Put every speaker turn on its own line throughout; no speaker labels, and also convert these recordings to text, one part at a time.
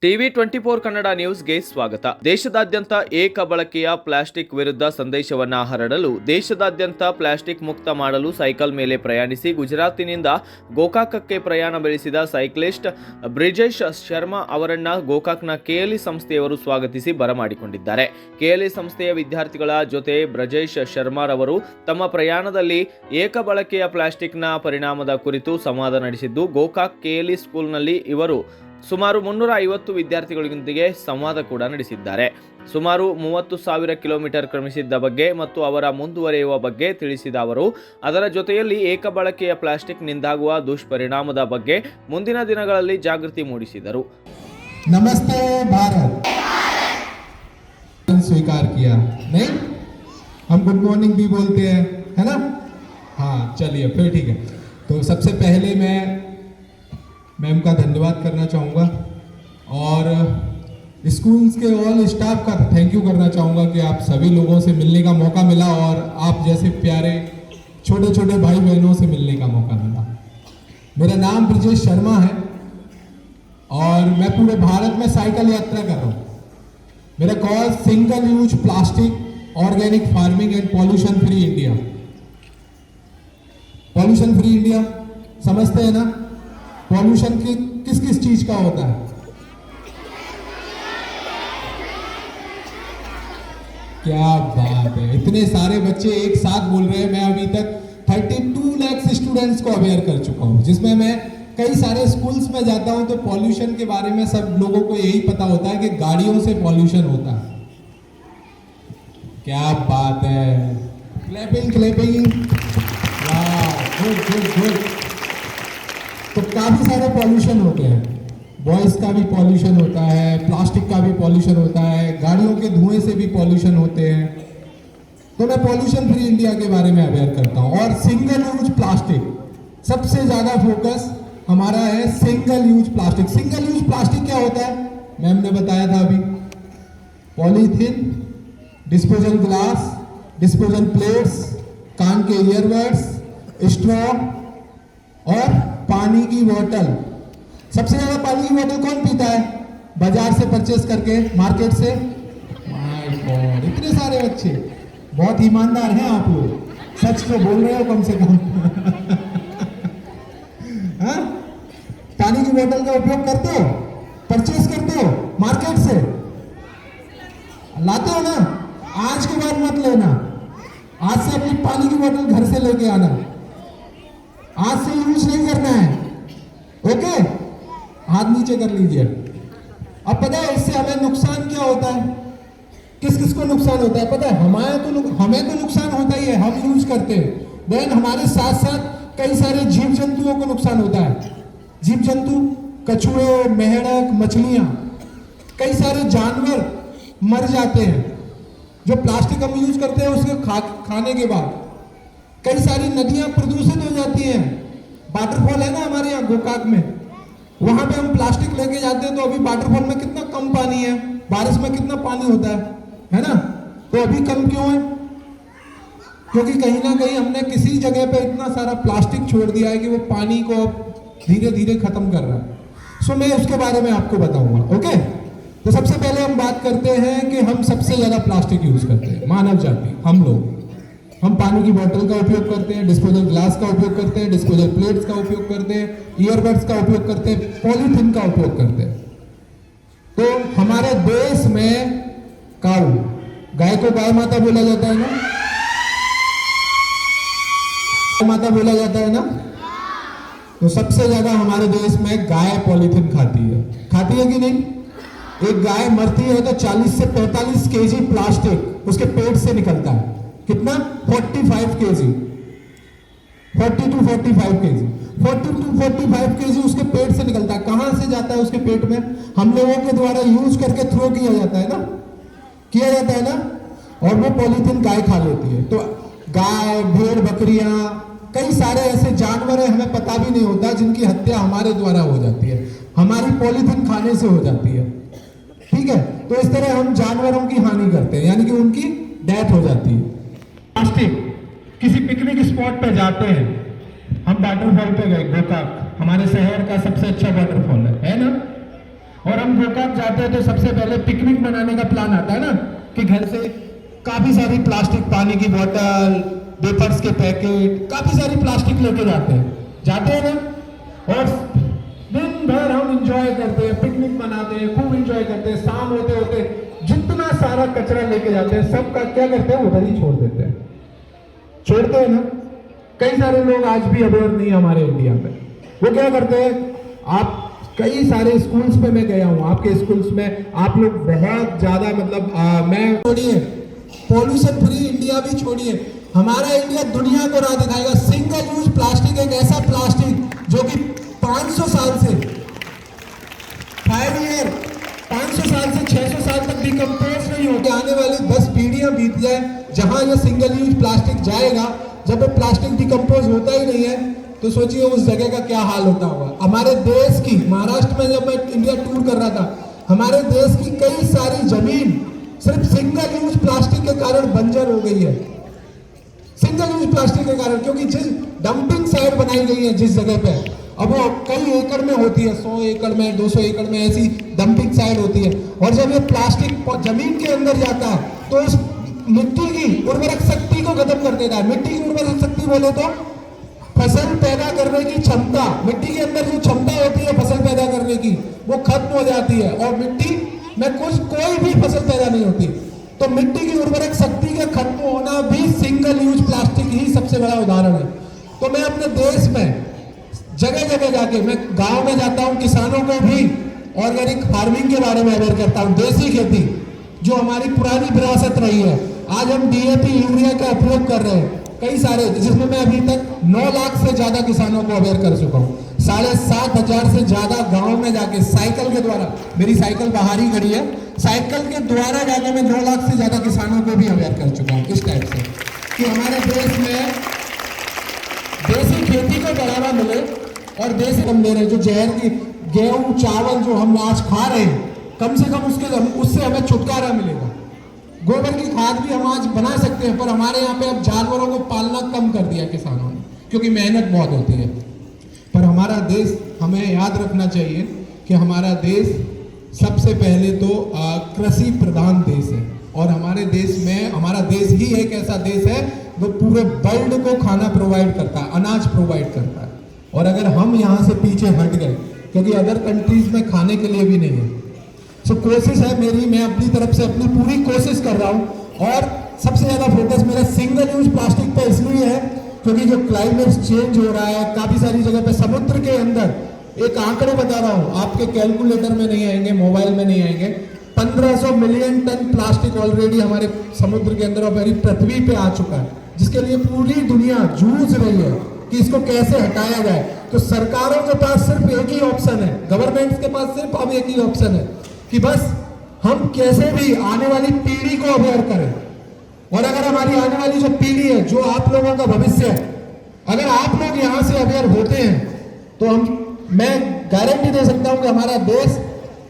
TV24 Kannada ನ್ಯೂಸ್ಗೆ ಸ್ವಾಗತ. ದೇಶದಾದ್ಯಂತ ಏಕ ಬಳಕೆಯ ಪ್ಲಾಸ್ಟಿಕ್ ವಿರುದ್ಧ ಸಂದೇಶವನ್ನ ಹರಡಲು ದೇಶದಾದ್ಯಂತ ಪ್ಲಾಸ್ಟಿಕ್ ಮುಕ್ತ ಮಾಡಲು ಸೈಕಲ್ ಮೇಲೆ ಪ್ರಯಾಣಿಸಿ ಗುಜರಾತಿನಿಂದ ಗೋಕಾಕಕ್ಕೆ ಪ್ರಯಾಣ ಬೆಳೆಸಿದ ಸೈಕ್ಲಿಸ್ಟ್ ಬ್ರಿಜೇಶ್ ಶರ್ಮಾ ಅವರನ್ನ ಗೋಕಾಕ್ನ KLE ಸಂಸ್ಥೆಯವರು ಸ್ವಾಗತಿಸಿ ಬರಮಾಡಿಕೊಂಡಿದ್ದಾರೆ. KLE ಸಂಸ್ಥೆಯ ವಿದ್ಯಾರ್ಥಿಗಳ ಜೊತೆ ಬ್ರಿಜೇಶ್ ಶರ್ಮಾ ಅವರು ತಮ್ಮ ಪ್ರಯಾಣದಲ್ಲಿ ಏಕ ಬಳಕೆಯ ಪ್ಲಾಸ್ಟಿಕ್ನ ಪರಿಣಾಮದ ಕುರಿತು ಸಂವಾದ ನಡೆಸಿದ್ದು, ಗೋಕಾಕ್ KLE ಸ್ಕೂಲ್ನಲ್ಲಿ ಇವರು ಸುಮಾರು 350 ವಿದ್ಯಾರ್ಥಿಗಳೊಂದಿಗೆ ಸಂವಾದ ಕೂಡ ನಡೆಸಿದ್ದಾರೆ. ಸುಮಾರು 30,000 ಕಿಲೋಮೀಟರ್ ಕ್ರಮಿಸಿದ್ದ ಬಗ್ಗೆ ಮತ್ತು ಅವರ ಮುಂದುವರಿಯುವ ಬಗ್ಗೆ ತಿಳಿಸಿದ ಅವರು, ಅದರ ಜೊತೆಯಲ್ಲಿ ಏಕ ಬಳಕೆಯ ಪ್ಲಾಸ್ಟಿಕ್ ನಿಂದಾಗುವ ದುಷ್ಪರಿಣಾಮದ ಬಗ್ಗೆ ಮುಂದಿನ ದಿನಗಳಲ್ಲಿ ಜಾಗೃತಿ ಮೂಡಿಸಿದರು.
नमस्ते भारत स्वीकार किया नहीं, हम गुड मॉर्निंग भी बोलते हैं, है ना? हाँ चलिए फिर ठीक है. तो सबसे पहले मैं मैम का धन्यवाद करना चाहूँगा और स्कूल्स के ऑल स्टाफ का थैंक यू करना चाहूँगा कि आप सभी लोगों से मिलने का मौका मिला और आप जैसे प्यारे छोटे छोटे भाई बहनों से मिलने का मौका मिला. मेरा नाम ब्रिजेश शर्मा है और मैं पूरे भारत में साइकिल यात्रा कर रहा हूँ. मेरा cause single use plastic, organic farming and pollution free India. Pollution free India समझते हैं ना? पॉल्यूशन किस किस चीज का होता है? क्या बात है, इतने सारे बच्चे एक साथ बोल रहे हैं. मैं अभी तक 32 लाख स्टूडेंट्स को अवेयर कर चुका हूं, जिसमें मैं कई सारे स्कूल्स में जाता हूं तो पॉल्यूशन के बारे में सब लोगों को यही पता होता है कि गाड़ियों से पॉल्यूशन होता है. क्या बात है, क्लैपिंग क्लैपिंग, वाह गुड गुड गुड. तो काफ़ी सारे पॉल्यूशन होते हैं, वॉइस का भी पॉल्यूशन होता है, प्लास्टिक का भी पॉल्यूशन होता है, गाड़ियों के धुएं से भी पॉल्यूशन होते हैं. तो मैं पॉल्यूशन फ्री इंडिया के बारे में अवेयर करता हूँ. और सिंगल यूज प्लास्टिक, सबसे ज़्यादा फोकस हमारा है single use plastic. Single use plastic क्या होता है? मैम ने बताया था अभी, polythene, disposal glass, disposal plates, कान के ईयरबड्स, स्ट्रॉ और पानी की बोतल. सबसे ज्यादा पानी की बोतल कौन पीता है बाजार से परचेस करके, मार्केट से? माय गॉड, इतने सारे बच्चे बहुत ईमानदार हैं आप लोग, सच तो बोल रहे हो कम से कम. हाँ, पानी की बोतल का उपयोग करते हो, परचेस करते हो मार्केट से, लाते हो ना? आज के बाद मत लेना, आज से अपनी पानी की बोतल घर से लेके आना, आज से यूज नहीं करना है. ओके, हाथ नीचे कर लीजिए. अब पता है इससे हमें नुकसान क्या होता है? किस किस को नुकसान होता है पता है? हमें तो नुकसान होता ही है, हम यूज करते हैं. देन हमारे साथ साथ कई सारे जीव जंतुओं को नुकसान होता है. जीव जंतु, कछुए, मेंढक, मछलियां, कई सारे जानवर मर जाते हैं जो प्लास्टिक हम यूज करते हैं उसके खाने के बाद. कई सारी नदियां प्रदूषित हो जाती हैं. वाटरफॉल है ना हमारे यहाँ गोकाक में, वहां पे हम प्लास्टिक लेके जाते हैं तो अभी वाटरफॉल में कितना कम पानी है, बारिश में कितना पानी होता है ना? तो अभी कम क्यों है? क्योंकि कहीं ना कहीं हमने किसी जगह पे इतना सारा प्लास्टिक छोड़ दिया है कि वो पानी को धीरे धीरे खत्म कर रहा है. सो मैं उसके बारे में आपको बताऊंगा. ओके, तो सबसे पहले हम बात करते हैं कि हम सबसे ज्यादा प्लास्टिक यूज करते हैं, मानव जाति, हम लोग. हम पानी की बोतल का उपयोग करते हैं, डिस्पोजल ग्लास का उपयोग करते हैं, डिस्पोजल प्लेट्स का उपयोग करते हैं, ईयरबड्स का उपयोग करते हैं, पॉलीथीन का उपयोग करते हैं. तो हमारे देश में काऊ, गाय को गाय माता बोला जाता है ना? माता बोला जाता है ना? तो सबसे ज्यादा हमारे देश में गाय पॉलीथीन खाती है कि नहीं? एक गाय मरती है तो 40 से 45 केजी प्लास्टिक उसके पेट से निकलता है. कितना? 45 KG, 40 to 45 KG, 40 to 45 KG उसके पेट से निकलता है. कहां से जाता है उसके पेट में? हम लोगों के द्वारा यूज करके थ्रो किया जाता है ना, और वो पॉलीथीन गाय खा लेती है. तो गाय, भेड़, बकरियां, कई सारे ऐसे जानवर हैं हमें पता भी नहीं होता जिनकी हत्या हमारे द्वारा हो जाती है, हमारी पॉलीथीन खाने से हो जाती है. ठीक है, तो इस तरह हम जानवरों की हानि करते हैं, यानी कि उनकी डेथ हो जाती है. प्लास्टिक, किसी पिकनिक स्पॉट पे जाते हैं हम, वाटरफॉल पे गए, गोकाक हमारे शहर का सबसे अच्छा वाटरफॉल है ना? और हम गोकाक जाते हैं तो सबसे पहले पिकनिक मनाने का प्लान आता है ना, कि घर से काफी सारी प्लास्टिक, पानी की बोतल, वेपर्स के पैकेट, काफी सारी प्लास्टिक लेके जाते हैं ना। और दिन भर हम एंजॉय करते हैं, पिकनिक मनाते हैं, खूब एंजॉय करते हैं। शाम होते होते जितना सारा कचरा लेके जाते हैं सबका क्या करते हैं, उधर ही छोड़ते हैं ना। कई सारे लोग आज भी अवेयर नहीं है हमारे इंडिया में। वो क्या करते हैं, आप कई सारे स्कूल्स में मैं गया हूँ, आपके स्कूल्स में आप लोग बहुत ज्यादा मतलब मैं छोड़िए, पॉल्यूशन फ्री इंडिया भी छोड़िए, हमारा इंडिया दुनिया को राह दिखाएगा। सिंगल यूज प्लास्टिक एक ऐसा प्लास्टिक जो कि 500 साल से 500 साल से 600 साल तक डिकम्पोज नहीं होते। आने वाली 10 पीढ़ियां बीत जाए, जहां यह सिंगल यूज प्लास्टिक जाएगा, जब वो प्लास्टिक डिकम्पोज होता ही नहीं है, तो सोचिए उस जगह का क्या हाल होता होगा। हमारे देश की, महाराष्ट्र में जब मैं इंडिया टूर कर रहा था, हमारे देश की कई सारी जमीन सिर्फ सिंगल यूज प्लास्टिक के कारण बंजर हो गई है। सिंगल यूज प्लास्टिक के कारण, क्योंकि जिस डंपिंग साइट बनाई गई है जिस जगह पे, अब वो कई एकड़ में होती है, 100 एकड़ में, 200 एकड़ में ऐसी डंपिंग साइट होती है। और जब ये प्लास्टिक जमीन के अंदर जाता है तो उस मिट्टी की उर्वरक शक्ति को खत्म कर देता है। मिट्टी की उर्वरक शक्ति बोले तो फसल पैदा करने की क्षमता, मिट्टी के अंदर जो क्षमता होती है फसल पैदा करने की, वो खत्म हो जाती है और मिट्टी में कोई भी फसल पैदा नहीं होती। तो मिट्टी की उर्वरक शक्ति का खत्म होना भी सिंगल यूज प्लास्टिक ही सबसे बड़ा उदाहरण है। तो मैं अपने देश में जगह जगह जाके, मैं गांव में जाता हूं, किसानों को भी ऑर्गेनिक फार्मिंग के बारे में अवेयर करता हूं, देसी खेती जो हमारी पुरानी विरासत रही है। आज हम डीएपी यूरिया का उपयोग कर रहे हैं कई सारे, जिसमें मैं अभी तक 9 लाख से ज्यादा किसानों को अवेयर कर चुका हूँ। 7,500 से ज्यादा गांव में जाके साइकिल के द्वारा, मेरी साइकिल बाहर ही खड़ी है, साइकिल के द्वारा जाके मैं 9 लाख से ज्यादा किसानों को भी अवेयर कर चुका हूँ इस टाइप से, कि हमारे देश में देसी खेती को बढ़ावा मिले। और देसी हम ले रहे हैं जो जहर की गेहूं चावल जो हम आज खा रहे हैं, कम से कम उससे हमें छुटकारा मिलेगा। गोबर की खाद भी हम आज बना सकते हैं, पर हमारे यहाँ पे अब जानवरों को पालना कम कर दिया किसानों ने, क्योंकि मेहनत बहुत होती है। पर हमारा देश, हमें याद रखना चाहिए कि हमारा देश सबसे पहले तो कृषि प्रधान देश है। और हमारे देश में, हमारा देश ही एक ऐसा देश है जो पूरे वर्ल्ड को खाना प्रोवाइड करता है, अनाज प्रोवाइड करता है। और अगर हम यहाँ से पीछे हट गए, क्योंकि अदर कंट्रीज में खाने के लिए भी नहीं है, तो कोशिश है मेरी, मैं अपनी तरफ से अपनी पूरी कोशिश कर रहा हूँ। और सबसे ज्यादा फोकस मेरा सिंगल यूज प्लास्टिक पे इसलिए है क्योंकि जो क्लाइमेट चेंज हो रहा है काफी सारी जगह पे, समुद्र के अंदर, एक आंकड़े बता रहा हूँ, आपके कैलकुलेटर में नहीं आएंगे, मोबाइल में नहीं आएंगे, 1500 मिलियन टन प्लास्टिक ऑलरेडी हमारे समुद्र के अंदर और हमारी पृथ्वी पे आ चुका है, जिसके लिए पूरी दुनिया जूझ रही है कि इसको कैसे हटाया जाए। तो सरकारों के पास सिर्फ एक ही ऑप्शन है, गवर्नमेंट्स के पास सिर्फ अब एक ही ऑप्शन है कि बस हम कैसे भी आने वाली पीढ़ी को अवेयर करें। और अगर हमारी आने वाली जो पीढ़ी है, जो आप लोगों का भविष्य है, अगर आप लोग यहाँ से अवेयर होते हैं तो मैं गारंटी दे सकता हूँ कि हमारा देश,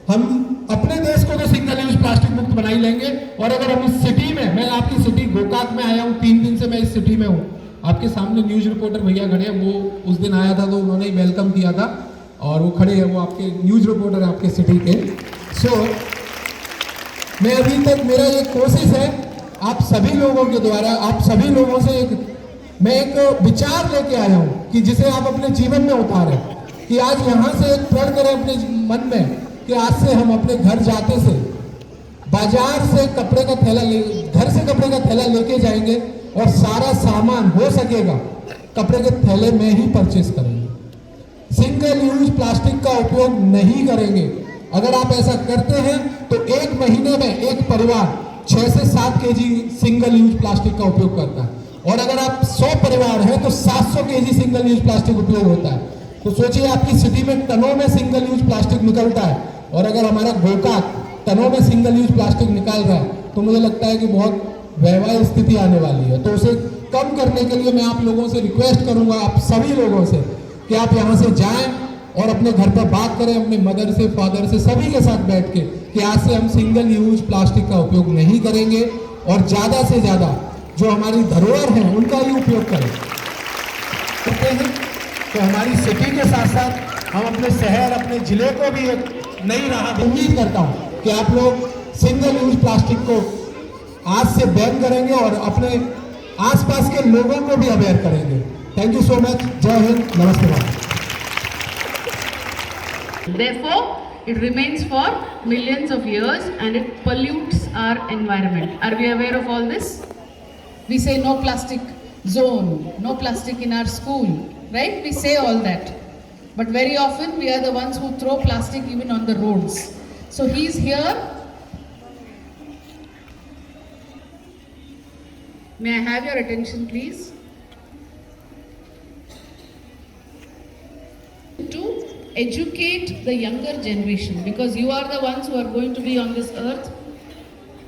हम अपने देश को तो सिंगल यूज प्लास्टिक मुक्त बना ही लेंगे। और अगर हम इस सिटी में, मैं आपकी सिटी गोकाक में आया हूँ, 3 दिन से मैं इस सिटी में हूँ, आपके सामने न्यूज रिपोर्टर भैया खड़े हैं, वो उस दिन आया था तो उन्होंने ही वेलकम किया था, और वो खड़े हैं, वो आपके न्यूज रिपोर्टर है आपके सिटी के। सो मैं अभी तक, मेरा ये कोशिश है आप सभी लोगों के द्वारा, आप सभी लोगों से मैं एक विचार लेके आया हूँ कि जिसे आप अपने जीवन में उतारें, कि आज यहाँ से एक प्रण करें अपने मन में कि आज से हम अपने घर जाते से बाजार से कपड़े का थैला घर से कपड़े का थैला लेके जाएंगे और सारा सामान हो सकेगा कपड़े के थैले में ही परचेस करेंगे। सिंगल यूज प्लास्टिक का उपयोग नहीं करेंगे। अगर आप ऐसा करते हैं तो 1 महीने में एक परिवार 6 से 7 केजी सिंगल यूज प्लास्टिक का उपयोग करता है। और अगर आप 100 परिवार हैं तो 700 केजी सिंगल यूज प्लास्टिक उपयोग होता है। तो सोचिए आपकी सिटी में टनों में सिंगल यूज प्लास्टिक निकलता है, और अगर हमारा गोकाक टनों में सिंगल यूज प्लास्टिक निकाल रहा है तो मुझे लगता है कि बहुत वैवाहिक स्थिति आने वाली है। तो उसे कम करने के लिए मैं आप लोगों से रिक्वेस्ट करूंगा, आप सभी लोगों से, कि आप यहाँ से जाएं और अपने घर पर बात करें अपने मदर से, फादर से, सभी के साथ बैठ के कि आज से हम सिंगल यूज प्लास्टिक का उपयोग नहीं करेंगे और ज़्यादा से ज़्यादा जो हमारी धरोहर है उनका ही उपयोग करें। तो हमारी सिटी के साथ साथ हम अपने शहर, अपने जिले को भी एक नहीं रहा। उम्मीद करता हूं कि आप लोग सिंगल यूज प्लास्टिक को आज से बैन करेंगे और अपने आसपास के लोगों को भी अवेयर करेंगे। Thank you so much. जय हिंद, नमस्ते।
Therefore, it remains for millions of years and it pollutes our environment. Are we aware of all this? We say no plastic zone, no plastic in our school, right? We say all that. But very often we are the ones who throw plastic even on the roads. So he is here. May I have your attention, please? To educate the younger generation, because you are the ones who are going to be on this earth,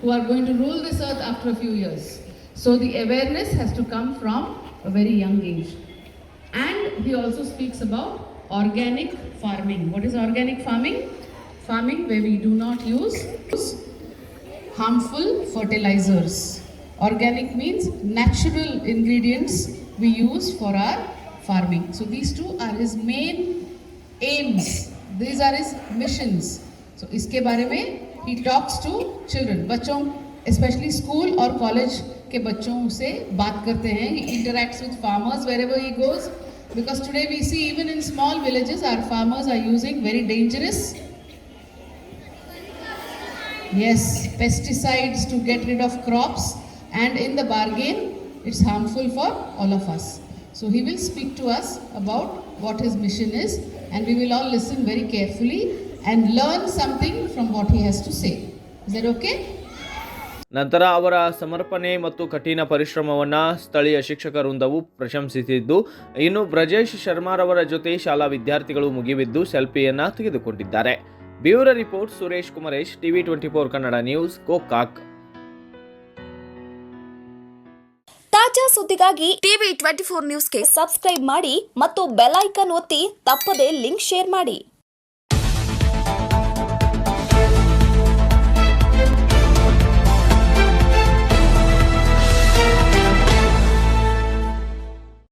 who are going to rule this earth after a few years. So the awareness has to come from a very young age. And he also speaks about organic farming. What is organic farming? Farming where we do not use harmful fertilizers. Organic means natural ingredients we use for our farming. So these two are his main aims. These are his missions. So इसके बारे में he talks to children. बच्चों, especially school और college के बच्चों से बात करते हैं. He interacts with farmers wherever he goes. Because today we see even in small villages our farmers are using very dangerous pesticides to get rid of crops, and in the bargain it's harmful for all of us. So he will speak to us about what his mission is, and we will all listen very carefully and learn something from what he has to say. Is that okay?
ನಂತರ ಅವರ ಸಮರ್ಪಣೆ ಮತ್ತು ಕಠಿಣ ಪರಿಶ್ರಮವನ್ನು ಸ್ಥಳೀಯ ಶಿಕ್ಷಕ ವೃಂದವು ಪ್ರಶಂಸಿಸಿದ್ದು, ಇನ್ನು ಬ್ರಜೇಶ್ ಶರ್ಮಾರವರ ಜೊತೆ ಶಾಲಾ ವಿದ್ಯಾರ್ಥಿಗಳು ಮುಗಿಬಿದ್ದು ಸೆಲ್ಫಿಯನ್ನು ತೆಗೆದುಕೊಂಡಿದ್ದಾರೆ. Bureau report Suresh Kumaresh, TV 24 Kannada news, Gokak.
ತಾಜಾ ಸುದ್ದಿಗಾಗಿ ಟಿವಿ 24 ನ್ಯೂಸ್ಗೆ ಸಬ್ಸ್ಕ್ರೈಬ್ ಮಾಡಿ ಮತ್ತು ಬೆಲ್ ಐಕಾನ್ ಒತ್ತಿ ತಪ್ಪದೇ ಲಿಂಕ್ ಶೇರ್ ಮಾಡಿ.